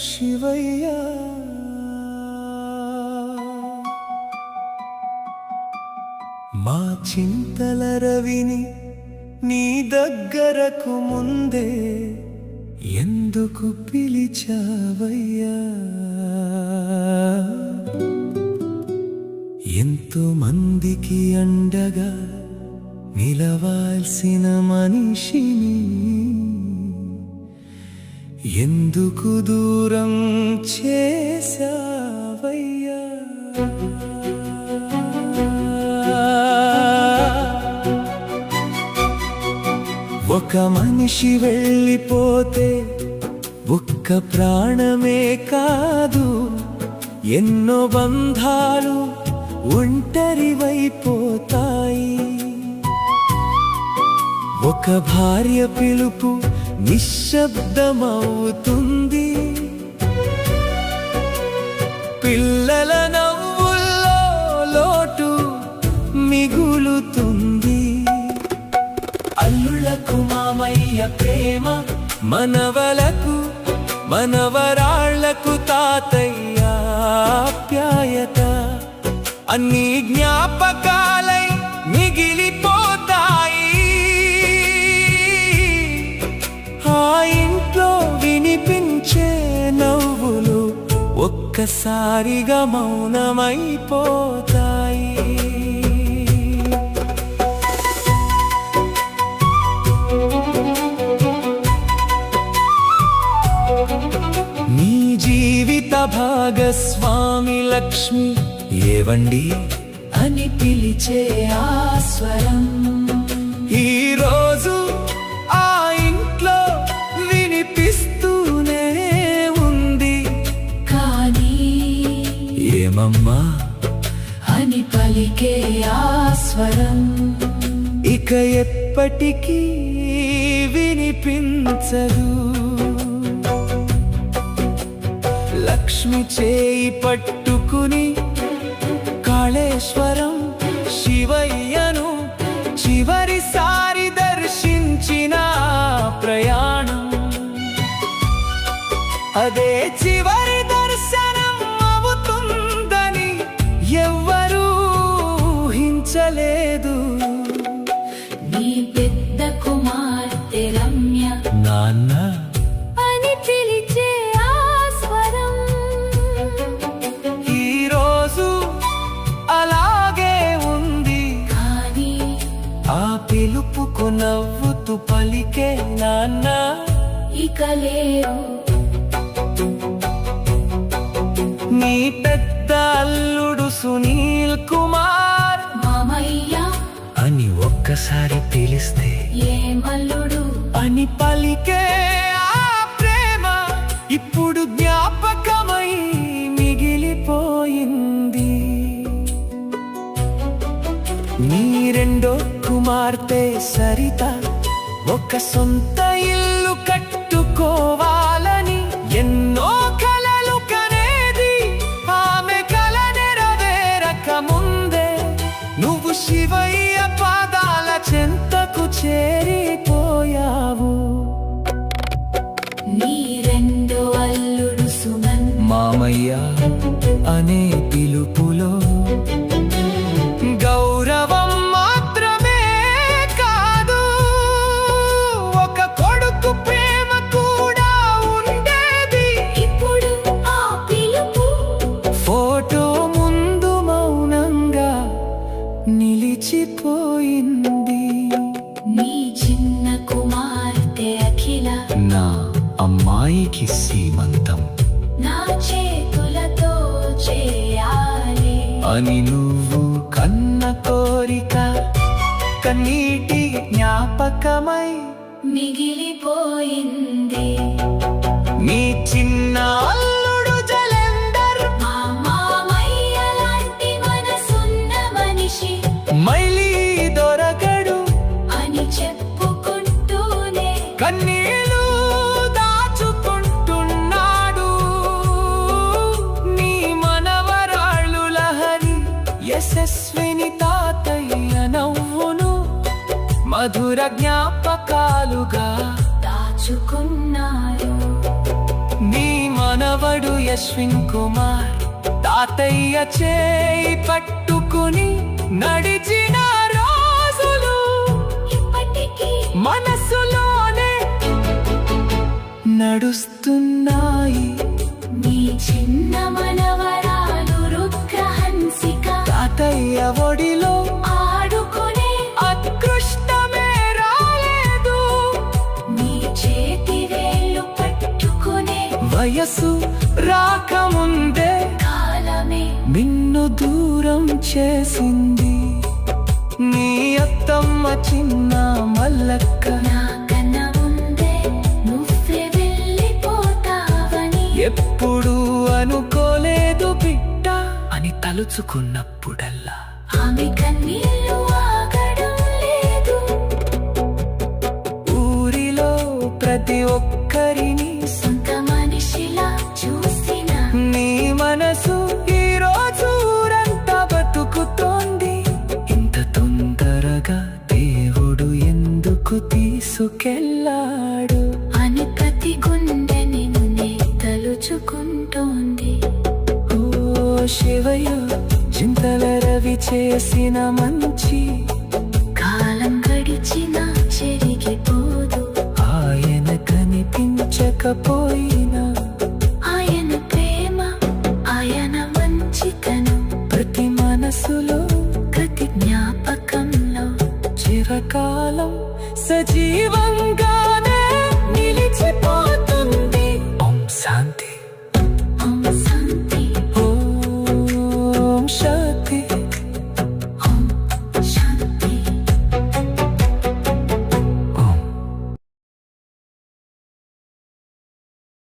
శివయ్య. మా చింతల రవిని నీ దగ్గరకు ముందే ఎందుకు పిలిచావయ్యా? ఎంతో మందికి అండగా నిలవాల్సిన మనిషిని ఎందుకు దూరం చేశావయ్యా? ఒక మనిషి వెళ్ళిపోతే ఒక్క ప్రాణమే కాదు, ఎన్నో బంధాలు ఒంటరివైపోతాయి. ఒక భార్య పిలుపు నిశ్శబ్దమవుతుంది, పిల్లల నవ్వుల్లో లోటు మిగులుతుంది. అల్లులకు మామయ్య ప్రేమ, మనవలకు మనవరాళ్లకు తాతయ్య ఆప్యాయత అన్ని జ్ఞాపకాలై మిగిలిపోతాయి. ఆ ఇంట్లో వినిపించే నవ్వులు ఒక్కసారిగా మౌనమైపోతాయి. నీ జీవిత భాగస్వామి లక్ష్మి ఏవండి అని పిలిచే ఆ స్వరం ఈరోజు ఆ ఇంట్లో వినిపిస్తూనే ఉంది. కానీ ఏమమ్మా అని పలికే ఆ స్వరం ఇక ఎప్పటికీ వినిపించదు. లక్ష్మి చేయి పట్టుకుని కాళేశ్వరం శివయ్యను చివరిసారి దర్శించిన ప్రయాణం అదే చివరి దర్శనం అవుతుందని ఎవ్వరూ ఊహించలేదు. నీ పెద్ద కుమార్తె రమ్య నాన్న అని పిలిచే ఆ స్వరం ఈరోజు అలాగే ఉంది. కానీ ఆ పిలుపుకు నవ్వుతూ పలికే నాన్న ఇక లేరు. నీ పెద్ద అల్లుడు సునీల్ కుమార్ మామయ్య అని ఒక్కసారి పిలిస్తే ఏమల్లుడు అని పలికే ఆ ప్రేమ ఇప్పుడు జ్ఞాపకమై మిగిలిపోయింది. నీ రెండో కుమార్తె సరిత ఒక సొంత ఇల్లు కట్టుకోవాలని ఎన్నో కలలు కనేది. ఆమె కల నెరవేరక ముందే నువ్వు శివయ్య పాదాల చెంతకు చేరిపోయావు. నీ రెండో అల్లుడు సుమన్ మామయ్య అనే పిలుపులో గౌరవం మాత్రమే కాదు, ఒక కొడుకు ప్రేమ కూడా ఉండేది. ఇప్పుడు ఆ పిలుపు ఫోటో ముందు మౌనంగా నిలిచిపోయింది. నీ చిన్న కుమార్తె అఖిల నా అమ్మాయికి సీమంతం నా చేతులతో చేయాలి అని నువ్వు కన్న కోరిక కన్నీటి జ్ఞాపకమై మిగిలిపోయింది. నీ చిన్న అల్లుడు జలంధర్ మా మామయ్య లాంటి మనసున్న మనిషి మైలీ దొరకడు అని చెప్పుకుంటూనే కన్నీళ్ళు దాచుకుంటున్నాడు. నీ మనవరాళ్ళు లహరి యశస్విని తాతయ్య నవ్వును మధుర జ్ఞాపకాలుగా దాచుకున్నారు. నీ మనవ ఎవడు యశ్విన్ కుమార్ తాతయ్య చేయి పట్టుకుని నడిచిన రోజులు ఇప్పటికీ మనసులోనే నడుస్తున్నాయి. నీ చిన్న మనవరాలు రుద్రహంసిక తాతయ్య ఒడిలో ఆడుకునే అదృష్టమే రాలేదు. నీ చేతి వేళ్ళు పట్టుకునే వయసు రాకముందే కాలమే నిన్ను దూరం చేసింది. నీ అత్తమ్మ చిన్న మల్లక్క నాకన్నా ముందే నువ్వే వెళ్ళిపోతావని ఎప్పుడు అనుకోలేదు బిడ్డ అని తలుచుకున్నప్పుడల్లా ఆమె కన్నీళ్ళు ఆగడం లేదు. ఊరిలో ప్రతి ఒక్కరిని సొంత మనిషిలా చూసిన నీ మనసు ఈ రోజు ఊరంతా బతుకుతోంది. ఇంత తొందరగా దేవుడు ఎందుకు తీసుకెళ్ళాడు అని ప్రతి గుండె నిన్నే తలుచుకుంటోంది. ఓ శివయ్య, చింతల రవి చేసిన మంచి కాలం గడిచినా చెరిగిపోదు. ఆయన కనిపించకపోయినా ఆయన ప్రేమ, ఆయన మంచితనం ప్రతి మనసులో ప్రతి జ్ఞాపకంలో చిరకాలం సజీవంగా